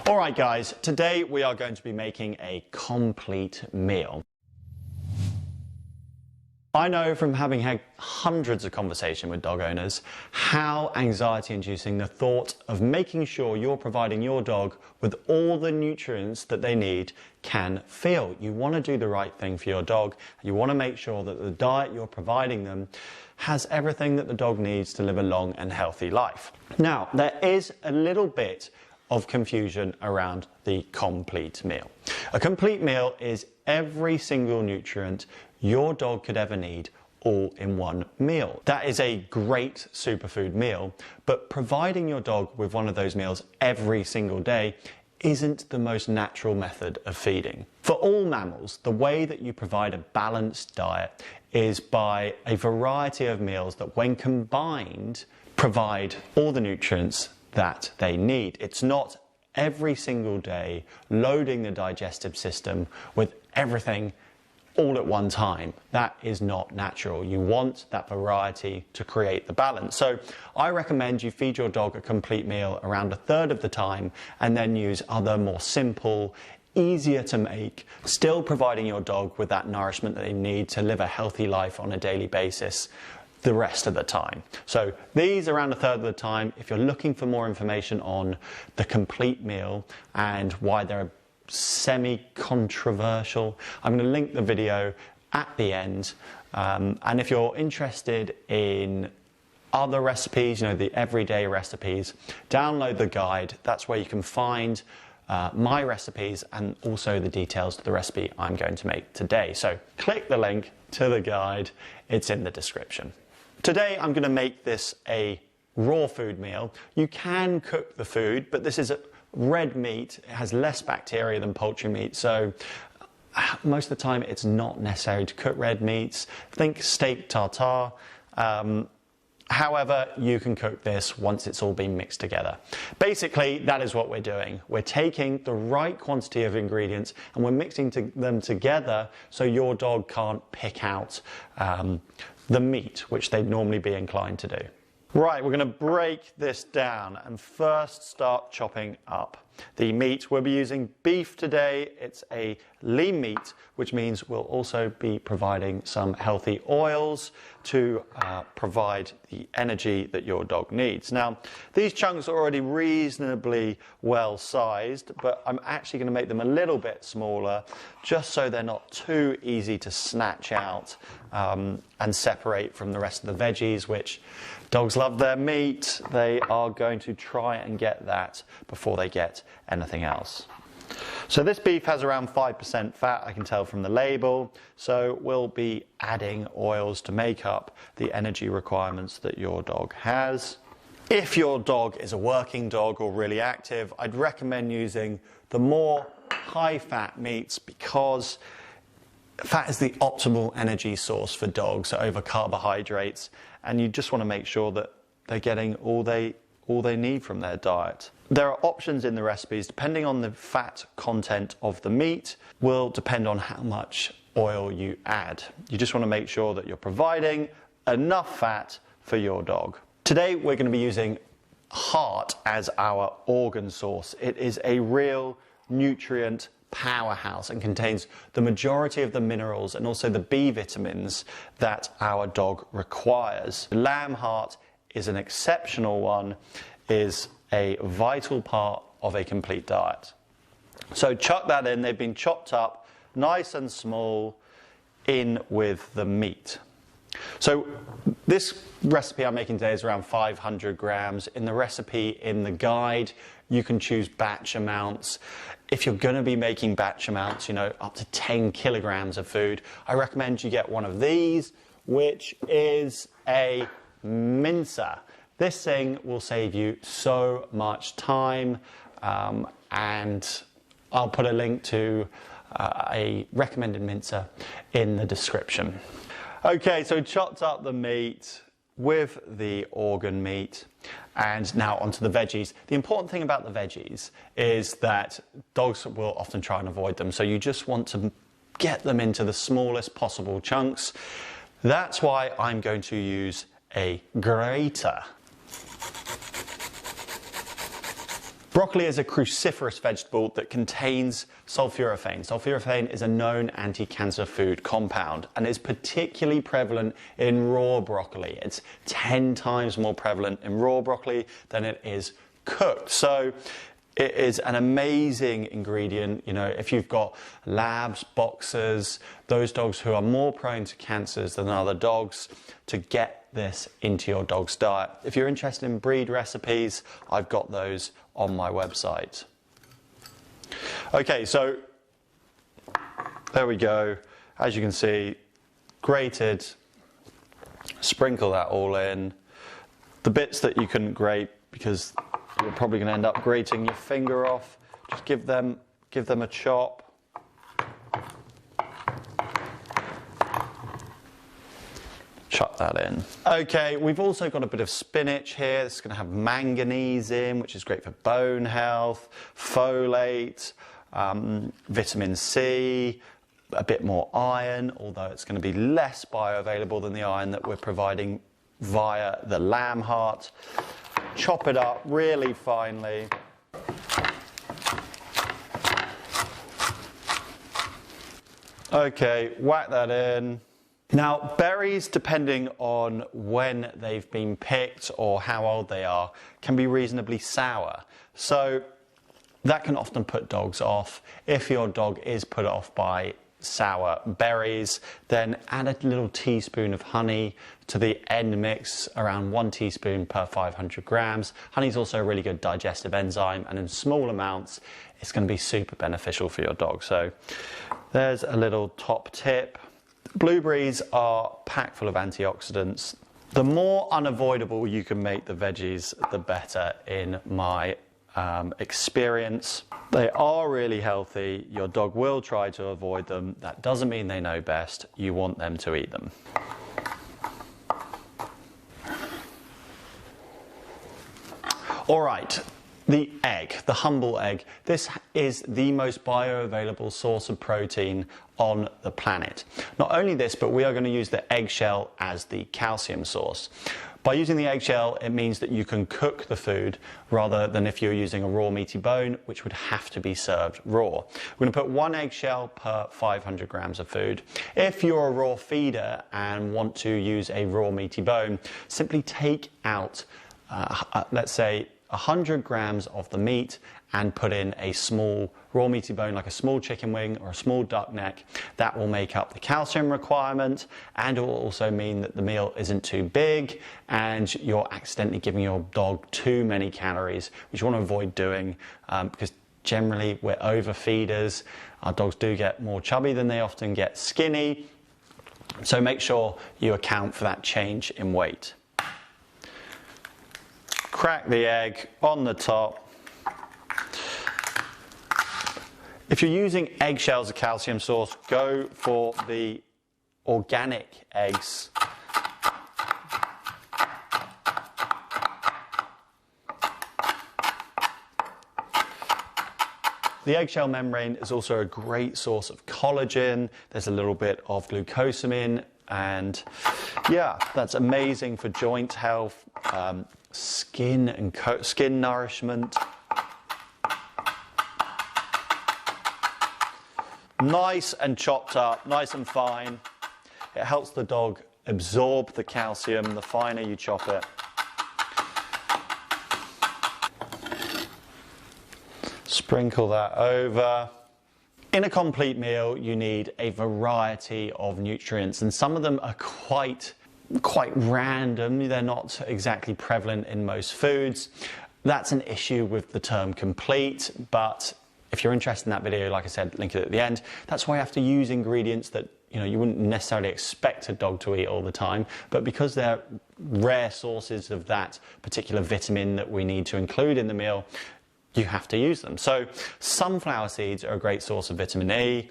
All right, guys, today we are going to be making a complete meal. I know from having had hundreds of conversations with dog owners how anxiety-inducing the thought of making sure you're providing your dog with all the nutrients that they need can feel. You want to do the right thing for your dog. You want to make sure that the diet you're providing them has everything that the dog needs to live a long and healthy life. Now, there is a little bit of confusion around the complete meal. A complete meal is every single nutrient your dog could ever need all in one meal. That is a great superfood meal, but providing your dog with one of those meals every single day isn't the most natural method of feeding. For all mammals, the way that you provide a balanced diet is by a variety of meals that, when combined, provide all the nutrients that they need. It's not every single day loading the digestive system with everything all at one time. That is not natural. You want that variety to create the balance. So I recommend you feed your dog a complete meal around a third of the time and then use other more simple, easier to make, still providing your dog with that nourishment that they need to live a healthy life on a daily basis the rest of the time. So these around a third of the time. If you're looking for more information on the complete meal and why they're semi-controversial, I'm going to link the video at the end. And if you're interested in other recipes, the everyday recipes, download the guide. That's where you can find my recipes and also the details of the recipe I'm going to make today. So click the link to the guide. It's in the description. Today I'm going to make this a raw food meal. You can cook the food, but this is a red meat. It has less bacteria than poultry meat, so most of the time it's not necessary to cook red meats. Think steak tartare. However, you can cook this once it's all been mixed together. Basically, that is what we're doing. We're taking the right quantity of ingredients and we're mixing them together so your dog can't pick out the meat, which they'd normally be inclined to do. Right, we're going to break this down and first start chopping up the meat. We'll be using beef today. It's a lean meat, which means we'll also be providing some healthy oils to provide the energy that your dog needs. Now, these chunks are already reasonably well sized, but I'm actually going to make them a little bit smaller just so they're not too easy to snatch out and separate from the rest of the veggies, which dogs love their meat. They are going to try and get that before they get anything else. So this beef has around 5% fat, I can tell from the label. So we'll be adding oils to make up the energy requirements that your dog has. If your dog is a working dog or really active, I'd recommend using the more high-fat meats because fat is the optimal energy source for dogs over carbohydrates, and you just want to make sure that they're getting all they need from their diet. There are options in the recipes depending on the fat content of the meat, will depend on how much oil you add. You just want to make sure that you're providing enough fat for your dog. Today we're going to be using heart as our organ source. It is a real nutrient powerhouse and contains the majority of the minerals and also the B vitamins that our dog requires. Lamb heart is an exceptional one, is a vital part of a complete diet. So chuck that in. They've been chopped up nice and small in with the meat. So this recipe I'm making today is around 500 grams. In the recipe in the guide, you can choose batch amounts. If you're going to be making batch amounts, up to 10 kilograms of food, I recommend you get one of these, which is a mincer. This thing will save you so much time, and I'll put a link to a recommended mincer in the description. Okay, so chopped up the meat with the organ meat, and now onto the veggies. The important thing about the veggies is that dogs will often try and avoid them, so you just want to get them into the smallest possible chunks. That's why I'm going to use a grater. Broccoli is a cruciferous vegetable that contains sulforaphane. Sulforaphane is a known anti-cancer food compound and is particularly prevalent in raw broccoli. It's 10 times more prevalent in raw broccoli than it is cooked. So it is an amazing ingredient. You know, if you've got labs, boxers, those dogs who are more prone to cancers than other dogs, to get this into your dog's diet. If you're interested in breed recipes, I've got those on my website. Okay, so there we go. As you can see, grated, sprinkle that all in. The bits that you couldn't grate because you're probably going to end up grating your finger off, just give them a chop. Chuck that in. Okay, we've also got a bit of spinach here. This is going to have manganese in, which is great for bone health, folate, vitamin C, a bit more iron, although it's going to be less bioavailable than the iron that we're providing via the lamb heart. Chop it up really finely. Okay, whack that in. Now, berries, depending on when they've been picked or how old they are, can be reasonably sour. So that can often put dogs off. If your dog is put off by sour berries, then add a little teaspoon of honey to the end mix, around 1 teaspoon per 500 grams. Honey is also a really good digestive enzyme, and in small amounts, it's going to be super beneficial for your dog. So there's a little top tip. Blueberries are packed full of antioxidants. The more unavoidable you can make the veggies, the better in my experience. They are really healthy. Your dog will try to avoid them. That doesn't mean they know best. You want them to eat them. All right. The egg, the humble egg, this is the most bioavailable source of protein on the planet. Not only this, but we are going to use the eggshell as the calcium source. By using the eggshell, it means that you can cook the food rather than if you're using a raw meaty bone, which would have to be served raw. We're going to put 1 eggshell per 500 grams of food. If you're a raw feeder and want to use a raw meaty bone, simply take out, let's say, 100 grams of the meat and put in a small raw meaty bone, like a small chicken wing or a small duck neck. That will make up the calcium requirement, and it will also mean that the meal isn't too big and you're accidentally giving your dog too many calories, which you want to avoid doing because generally we're overfeeders. Our dogs do get more chubby than they often get skinny. So make sure you account for that change in weight. Crack the egg on the top. If you're using eggshells as a calcium source, go for the organic eggs. The eggshell membrane is also a great source of collagen. There's a little bit of glucosamine, and yeah, that's amazing for joint health, skin and skin nourishment. Nice and chopped up, nice and fine. It helps the dog absorb the calcium the finer you chop it. Sprinkle that over. In a complete meal, you need a variety of nutrients, and some of them are quite random. They're not exactly prevalent in most foods. That's an issue with the term complete, but if you're interested in that video, like I said, link it at the end. That's why you have to use ingredients that you wouldn't necessarily expect a dog to eat all the time, but because they're rare sources of that particular vitamin that we need to include in the meal, you have to use them. So sunflower seeds are a great source of vitamin E.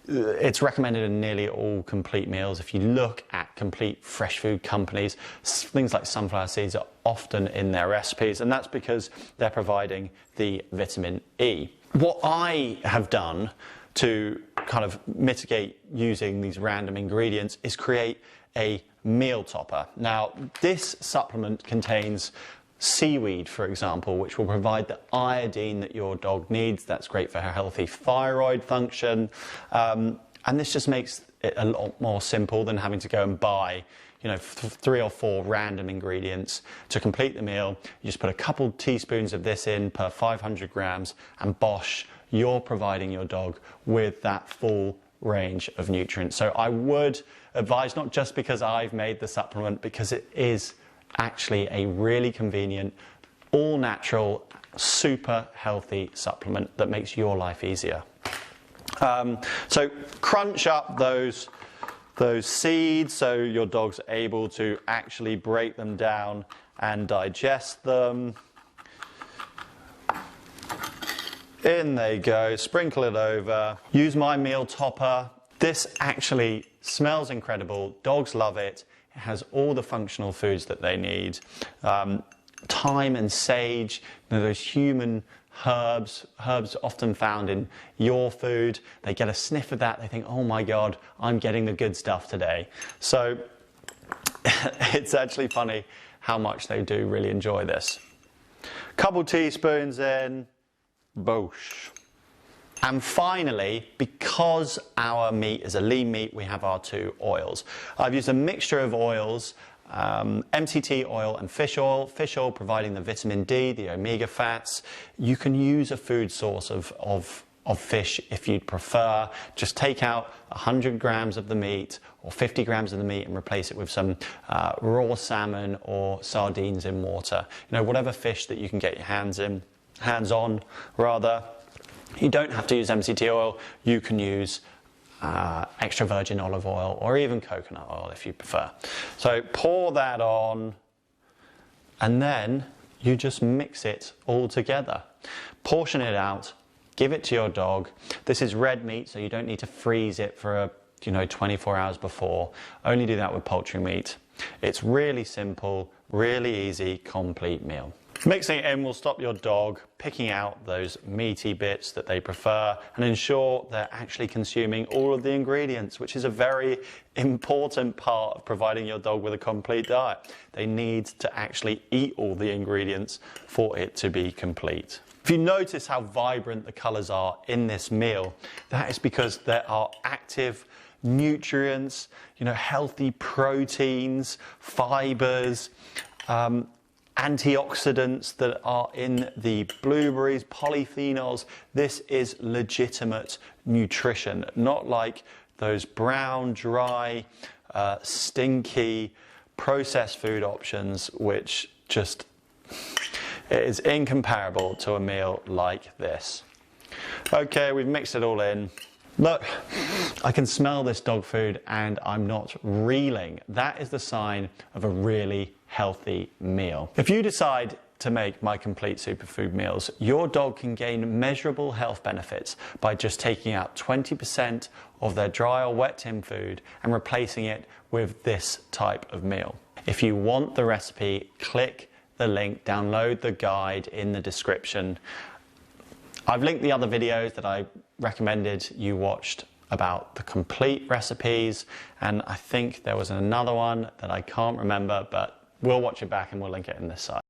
It's recommended in nearly all complete meals. If you look at complete fresh food companies, things like sunflower seeds are often in their recipes, and that's because they're providing the vitamin E. What I have done to kind of mitigate using these random ingredients is create a meal topper. Now, this supplement contains seaweed, for example, which will provide the iodine that your dog needs. That's great for her healthy thyroid function. And this just makes it a lot more simple than having to go and buy, 3 or 4 random ingredients to complete the meal. You just put a couple teaspoons of this in per 500 grams, and bosh, you're providing your dog with that full range of nutrients. So I would advise, not just because I've made the supplement, because it is actually a really convenient, all natural, super healthy supplement that makes your life easier. So crunch up those seeds so your dog's able to actually break them down and digest them. In they go, sprinkle it over. Use my meal topper. This actually smells incredible. Dogs love it. It has all the functional foods that they need. Thyme and sage, those human herbs often found in your food. They get a sniff of that. They think, oh my God, I'm getting the good stuff today. So it's actually funny how much they do really enjoy this. Couple teaspoons in. Boosh. And finally, because our meat is a lean meat, we have our 2 oils. I've used a mixture of oils, MCT oil and fish oil. Fish oil providing the vitamin D, the omega fats. You can use a food source of fish if you'd prefer. Just take out 100 grams of the meat or 50 grams of the meat and replace it with some raw salmon or sardines in water. Whatever fish that you can get your hands on. You don't have to use MCT oil. You can use extra virgin olive oil or even coconut oil if you prefer. So pour that on, and then you just mix it all together. Portion it out, give it to your dog. This is red meat, so you don't need to freeze it for 24 hours before. Only do that with poultry meat. It's really simple, really easy, complete meal. Mixing it in will stop your dog picking out those meaty bits that they prefer and ensure they're actually consuming all of the ingredients, which is a very important part of providing your dog with a complete diet. They need to actually eat all the ingredients for it to be complete. If you notice how vibrant the colours are in this meal, that is because there are active nutrients, healthy proteins, fibres, antioxidants that are in the blueberries, polyphenols. This is legitimate nutrition, not like those brown, dry, stinky, processed food options, which just is incomparable to a meal like this. Okay, we've mixed it all in. Look, I can smell this dog food and I'm not reeling. That is the sign of a really healthy meal. If you decide to make my complete superfood meals, your dog can gain measurable health benefits by just taking out 20% of their dry or wet tin food and replacing it with this type of meal. If you want the recipe, click the link, download the guide in the description. I've linked the other videos that I recommended you watched about the complete recipes, and I think there was another one that I can't remember, but we'll watch it back and we'll link it in this side.